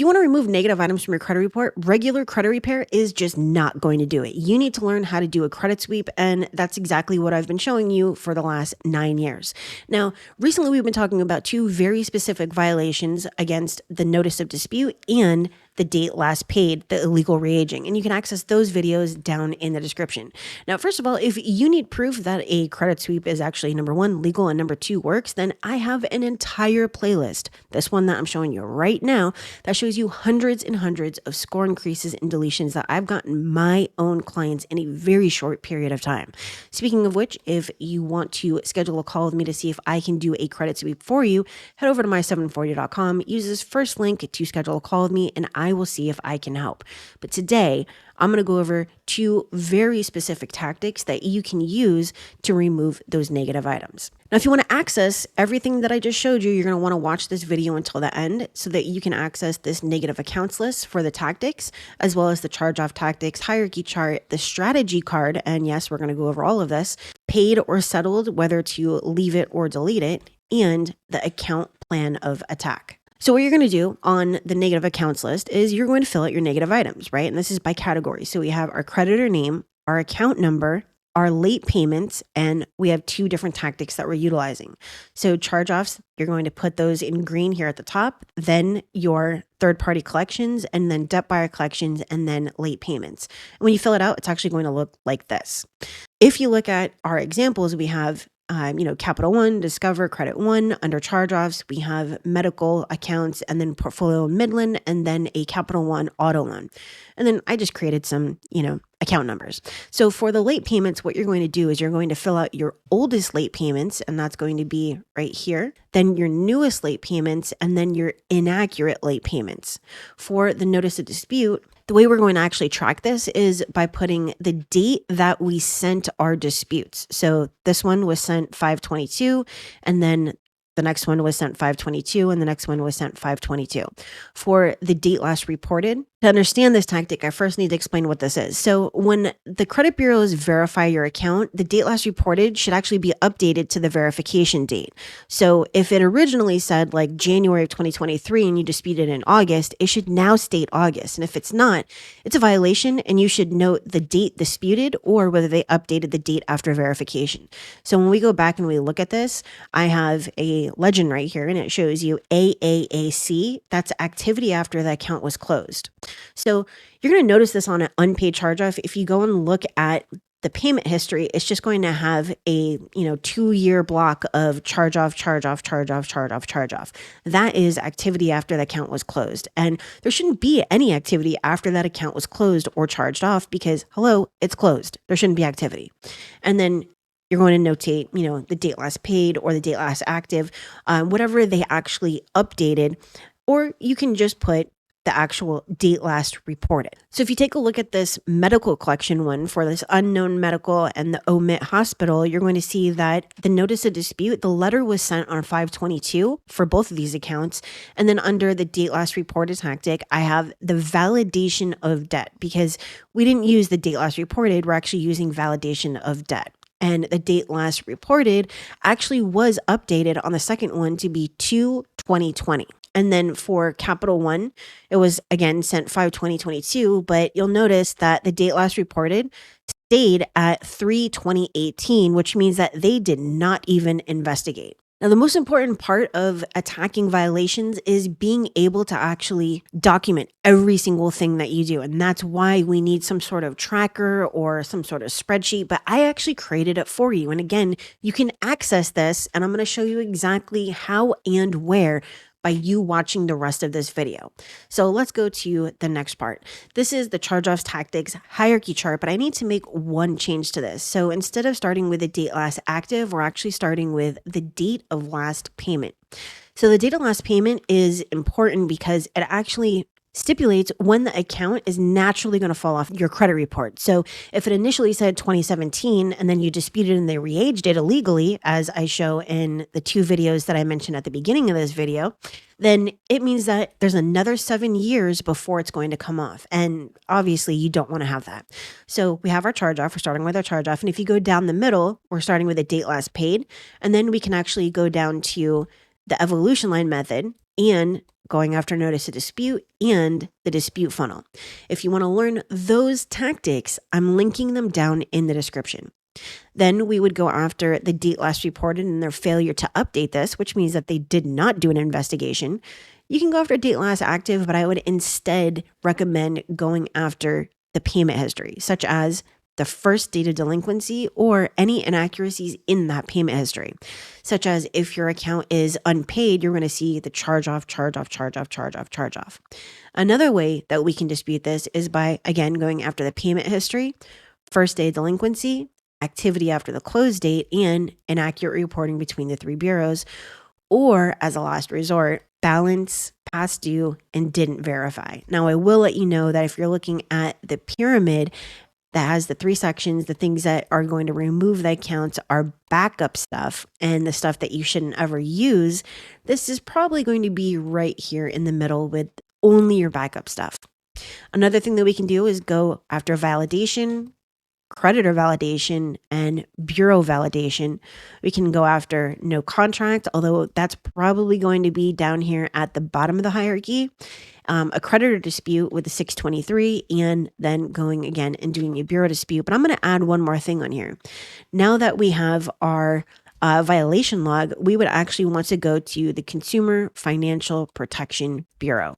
you want to remove negative items from your credit report, regular credit repair is just not going to do it. You need to learn how to do a credit sweep, and that's exactly what I've been showing you for the last 9 years. Now, recently we've been talking about two very specific violations against the notice of dispute and the date last paid, the illegal reaging, and you can access those videos down in the description. Now, first of all, if you need proof that a credit sweep is actually number one, legal, and number two, works, then I have an entire playlist, this one that I'm showing you right now, that shows you hundreds and hundreds of score increases and deletions that I've gotten my own clients in a very short period of time. Speaking of which, if you want to schedule a call with me to see if I can do a credit sweep for you, head over to my740.com, use this first link to schedule a call with me, and I will see if I can help. But today, I'm going to go over two very specific tactics that you can use to remove those negative items. Now, if you want to access everything that I just showed you, you're going to want to watch this video until the end so that you can access this negative accounts list for the tactics, as well as the charge-off tactics, hierarchy chart, the strategy card, and yes, we're going to go over all of this, paid or settled, whether to leave it or delete it, and the account plan of attack. So what you're going to do on the negative accounts list is you're going to fill out your negative items, right? And this is by category. So we have our creditor name, our account number, our late payments, and we have two different tactics that we're utilizing. So charge-offs, you're going to put those in green here at the top, then your third-party collections, and then debt buyer collections, and then late payments. And when you fill it out, it's actually going to look like this. If you look at our examples, we have Capital One, Discover, Credit One. Under charge-offs, we have medical accounts, and then Portfolio Midland, and then a Capital One auto loan. And then I just created some, account numbers. So for the late payments, what you're going to do is you're going to fill out your oldest late payments, and that's going to be right here. Then your newest late payments, and then your inaccurate late payments. For the notice of dispute, the way we're going to actually track this is by putting the date that we sent our disputes. So this one was sent 5/22, and then the next one was sent 5/22, and the next one was sent 5/22. For the date last reported, to understand this tactic, I first need to explain what this is. So when the credit bureaus verify your account, the date last reported should actually be updated to the verification date. So if it originally said like January of 2023 and you disputed in August, it should now state August. And if it's not, it's a violation, and you should note the date disputed or whether they updated the date after verification. So when we go back and we look at this, I have a legend right here, and it shows you AAAC. That's activity after the account was closed. So you're going to notice this on an unpaid charge-off. If you go and look at the payment history, it's just going to have a 2-year block of charge-off, charge-off, charge-off, charge-off, charge-off. That is activity after the account was closed. And there shouldn't be any activity after that account was closed or charged off because, hello, it's closed. There shouldn't be activity. And then you're going to notate, the date last paid or the date last active, whatever they actually updated, or you can just put the actual date last reported. So if you take a look at this medical collection one for this unknown medical and the omit hospital, you're going to see that the notice of dispute, the letter was sent on 5/22 for both of these accounts. And then under the date last reported tactic, I have the validation of debt because we didn't use the date last reported. We're actually using validation of debt. And the date last reported actually was updated on the second one to be 2/2020. And then for Capital One, it was again sent 5/2022, but you'll notice that the date last reported stayed at 3/2018, which means that they did not even investigate. Now, the most important part of attacking violations is being able to actually document every single thing that you do. And that's why we need some sort of tracker or some sort of spreadsheet, but I actually created it for you. And again, you can access this, and I'm going to show you exactly how and where by you watching the rest of this video. So let's go to the next part. This is the charge-offs tactics hierarchy chart, but I need to make one change to this. So instead of starting with the date last active, we're actually starting with the date of last payment. So the date of last payment is important because it actually stipulates when the account is naturally going to fall off your credit report. So if it initially said 2017 and then you disputed and they re-aged it illegally, as I show in the 2 videos that I mentioned at the beginning of this video, then it means that there's another 7 years before it's going to come off. And obviously you don't want to have that. So we have our charge off, we're starting with our charge off. And if you go down the middle, we're starting with a date last paid. And then we can actually go down to the EvolutionLine method and going after notice of dispute, and the dispute funnel. If you want to learn those tactics, I'm linking them down in the description. Then we would go after the date last reported and their failure to update this, which means that they did not do an investigation. You can go after date last active, but I would instead recommend going after the payment history, such as the first date of delinquency or any inaccuracies in that payment history, such as if your account is unpaid, you're going to see the charge off. Another way that we can dispute this is by, again, going after the payment history, first day of delinquency, activity after the close date, and inaccurate reporting between the three bureaus, or as a last resort, balance, past due, and didn't verify. Now, I will let you know that if you're looking at the pyramid that has the three sections, the things that are going to remove the accounts are backup stuff and the stuff that you shouldn't ever use. This is probably going to be right here in the middle with only your backup stuff. Another thing that we can do is go after validation, creditor validation, and bureau validation. We can go after no contract, although that's probably going to be down here at the bottom of the hierarchy. A creditor dispute with the 623, and then going again and doing a bureau dispute. But I'm going to add one more thing on here. Now that we have our violation log, we would actually want to go to the Consumer Financial Protection Bureau.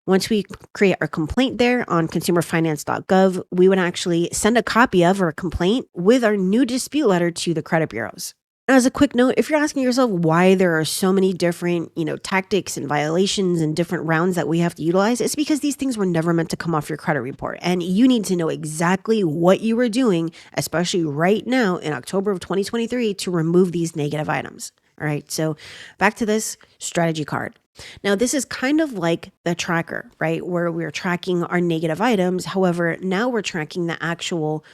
Once we create our complaint there on consumerfinance.gov, we would actually send a copy of our complaint with our new dispute letter to the credit bureaus. As a quick note, if you're asking yourself why there are so many different, tactics and violations and different rounds that we have to utilize, it's because these things were never meant to come off your credit report. And you need to know exactly what you were doing, especially right now in October of 2023, to remove these negative items. All right, so back to this strategy card. Now, this is kind of like the tracker, right? Where we're tracking our negative items. However, now we're tracking the actual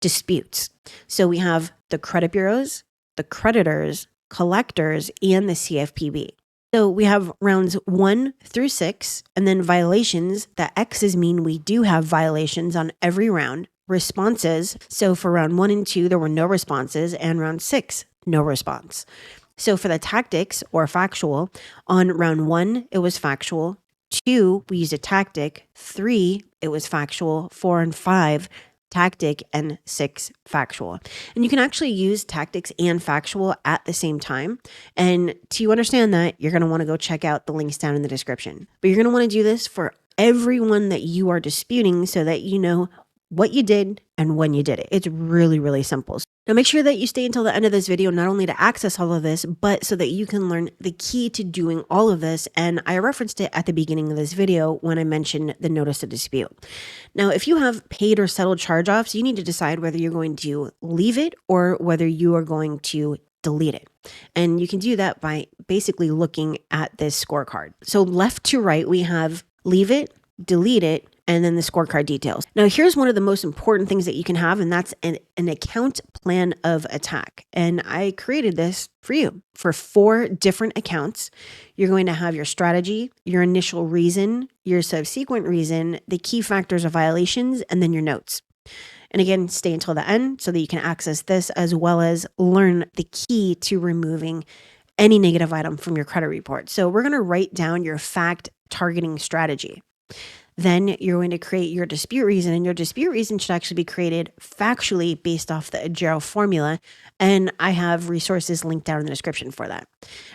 disputes. So we have the credit bureaus, the creditors, collectors, and the CFPB. So we have rounds 1 through 6, and then violations. The X's mean we do have violations on every round. Responses. So for round 1 and 2, there were no responses, and round 6, no response. So for the tactics or factual, on round 1, it was factual. 2, we used a tactic. 3, it was factual. 4 and 5, tactic, and 6, factual. And you can actually use tactics and factual at the same time. And to understand that, you're going to want to go check out the links down in the description. But you're going to want to do this for everyone that you are disputing so that you know what you did and when you did it. It's really, really simple. Now make sure that you stay until the end of this video, not only to access all of this, but so that you can learn the key to doing all of this. And I referenced it at the beginning of this video when I mentioned the notice of dispute. Now, if you have paid or settled charge-offs, you need to decide whether you're going to leave it or whether you are going to delete it. And you can do that by basically looking at this scorecard. So left to right, we have leave it, delete it, and then the scorecard details. Now, here's one of the most important things that you can have, and that's an account plan of attack. And I created this for you for 4 different accounts. You're going to have your strategy, your initial reason, your subsequent reason, the key factors of violations, and then your notes. And again, stay until the end so that you can access this as well as learn the key to removing any negative item from your credit report. So we're going to write down your fact targeting strategy. Then you're going to create your dispute reason, and your dispute reason should actually be created factually based off the Agero formula. And I have resources linked down in the description for that.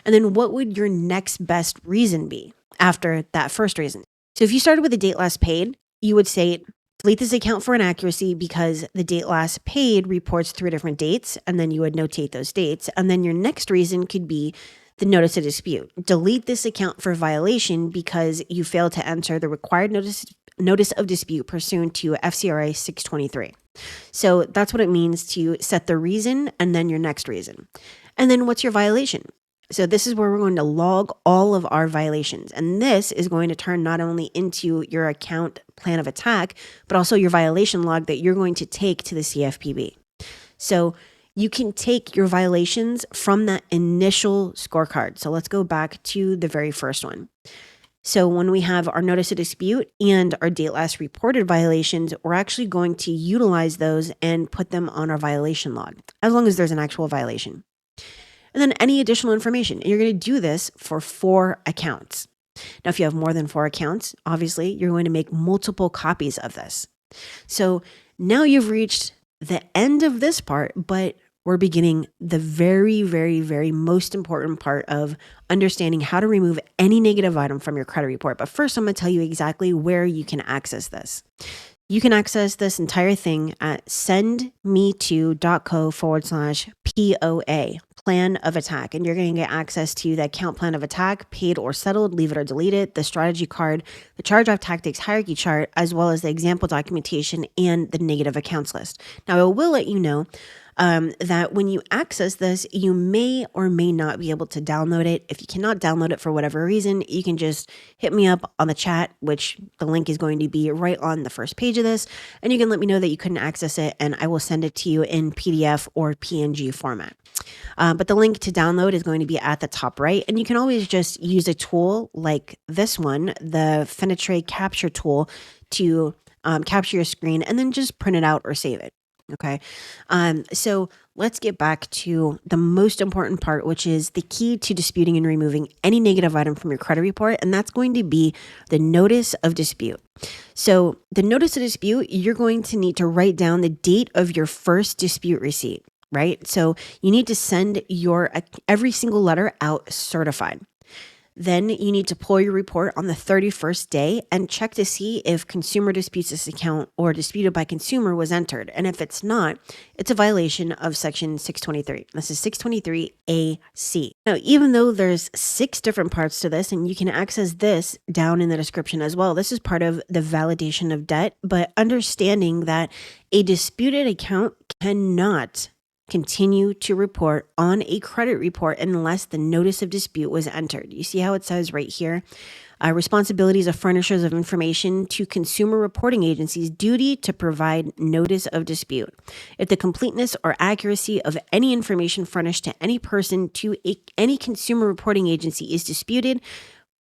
And then what would your next best reason be after that first reason? So if you started with the date last paid, you would say, delete this account for inaccuracy because the date last paid reports 3 different dates, and then you would notate those dates. And then your next reason could be the notice of dispute. Delete this account for violation because you failed to enter the required notice of dispute pursuant to FCRA 623. So that's what it means to set the reason and then your next reason. And then what's your violation? So this is where we're going to log all of our violations. And this is going to turn not only into your account plan of attack, but also your violation log that you're going to take to the CFPB. So you can take your violations from that initial scorecard. So let's go back to the very first one. So when we have our notice of dispute and our date last reported violations, we're actually going to utilize those and put them on our violation log, as long as there's an actual violation. And then any additional information. And you're going to do this for 4 accounts. Now, if you have more than 4 accounts, obviously you're going to make multiple copies of this. So now you've reached the end of this part, but we're beginning the very, very, very most important part of understanding how to remove any negative item from your credit report. But first, I'm going to tell you exactly where you can access this. You can access this entire thing at sendme2.co/POA, plan of attack. And you're going to get access to the account plan of attack, paid or settled, leave it or delete it, the strategy card, the charge-off tactics hierarchy chart, as well as the example documentation and the negative accounts list. Now, I will let you know that when you access this, you may or may not be able to download it. If you cannot download it for whatever reason, you can just hit me up on the chat, which the link is going to be right on the first page of this. And you can let me know that you couldn't access it, and I will send it to you in PDF or PNG format. But the link to download is going to be at the top right. And you can always just use a tool like this one, the Fenetre capture tool, to capture your screen and then just print it out or save it. Okay. So let's get back to the most important part, which is the key to disputing and removing any negative item from your credit report. And that's going to be the notice of dispute. So the notice of dispute, you're going to need to write down the date of your first dispute receipt, right? So you need to send every single letter out certified. Then you need to pull your report on the 31st day and check to see if consumer disputes this account or disputed by consumer was entered. And if it's not, it's a violation of section 623. This is 623AC. Now, even though there's 6 different parts to this, and you can access this down in the description as well, this is part of the validation of debt, but understanding that a disputed account cannot continue to report on a credit report unless the notice of dispute was entered. You see how it says right here, responsibilities of furnishers of information to consumer reporting agencies, duty to provide notice of dispute. If the completeness or accuracy of any information furnished to any person to any consumer reporting agency is disputed,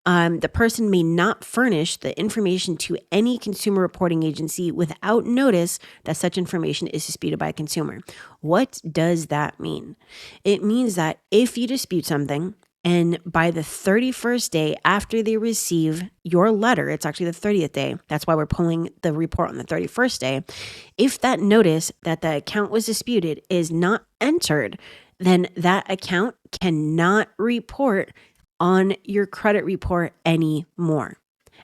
the person may not furnish the information to any consumer reporting agency without notice that such information is disputed by a consumer. What does that mean? It means that if you dispute something and by the 31st day after they receive your letter, it's actually the 30th day. That's why we're pulling the report on the 31st day. If that notice that the account was disputed is not entered, then that account cannot report on your credit report anymore.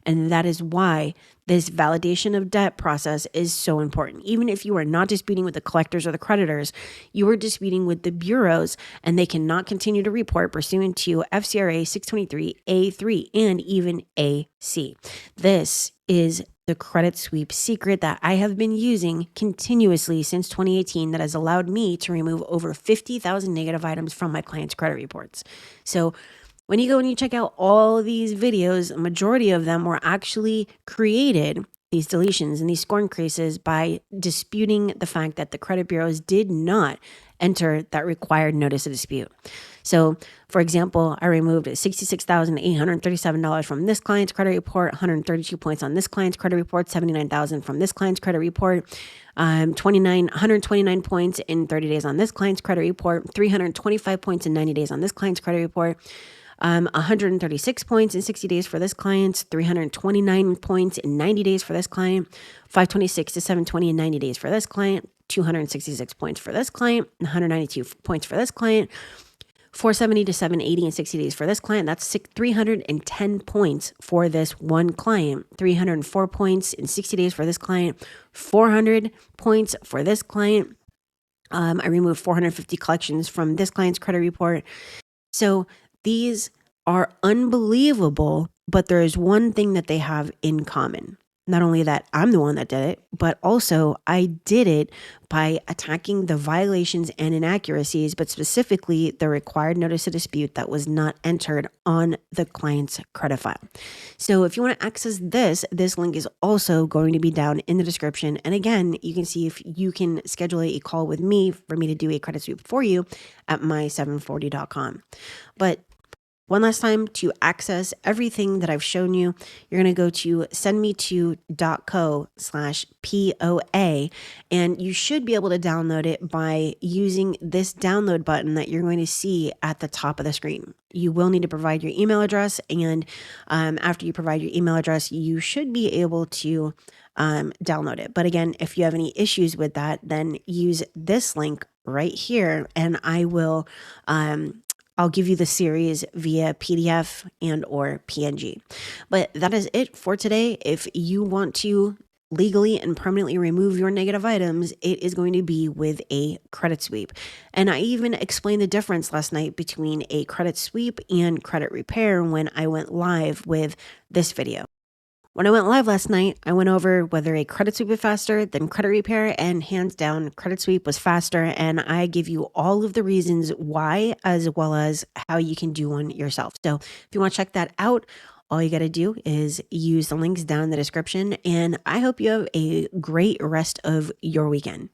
And that is why this validation of debt process is so important. Even if you are not disputing with the collectors or the creditors, you are disputing with the bureaus, and they cannot continue to report pursuant to FCRA 623A3 and even AC. This is the credit sweep secret that I have been using continuously since 2018 that has allowed me to remove over 50,000 negative items from my clients' credit reports. So when you go and you check out all these videos, a majority of them were actually created, these deletions and these score increases, by disputing the fact that the credit bureaus did not enter that required notice of dispute. So, for example, I removed $66,837 from this client's credit report, 132 points on this client's credit report, 79,000 from this client's credit report, 129 points in 30 days on this client's credit report, 325 points in 90 days on this client's credit report, 136 points in 60 days for this client, 329 points in 90 days for this client, 526 to 720 in 90 days for this client, 266 points for this client, 192 points for this client, 470 to 780 in 60 days for this client. That's 310 points for this one client, 304 points in 60 days for this client, 400 points for this client. I removed 450 collections from this client's credit report. So these are unbelievable, but there is one thing that they have in common. Not only that I'm the one that did it, but also I did it by attacking the violations and inaccuracies, but specifically the required notice of dispute that was not entered on the client's credit file. So if you want to access this link is also going to be down in the description. And again, you can see if you can schedule a call with me for me to do a credit sweep for you at my740.com. But One last time, to access everything that I've shown you, you're going to go to sendme2.co/POA, and you should be able to download it by using this download button that you're going to see at the top of the screen. You will need to provide your email address, and after you provide your email address, you should be able to download it. But again, if you have any issues with that, then use this link right here, and I'll give you the series via PDF and or PNG. But that is it for today. If you want to legally and permanently remove your negative items, it is going to be with a credit sweep. And I even explained the difference last night between a credit sweep and credit repair when I went live with this video. When I went live last night, I went over whether a credit sweep is faster than credit repair, and hands down, credit sweep was faster, and I give you all of the reasons why, as well as how you can do one yourself. So if you want to check that out, all you got to do is use the links down in the description, and I hope you have a great rest of your weekend.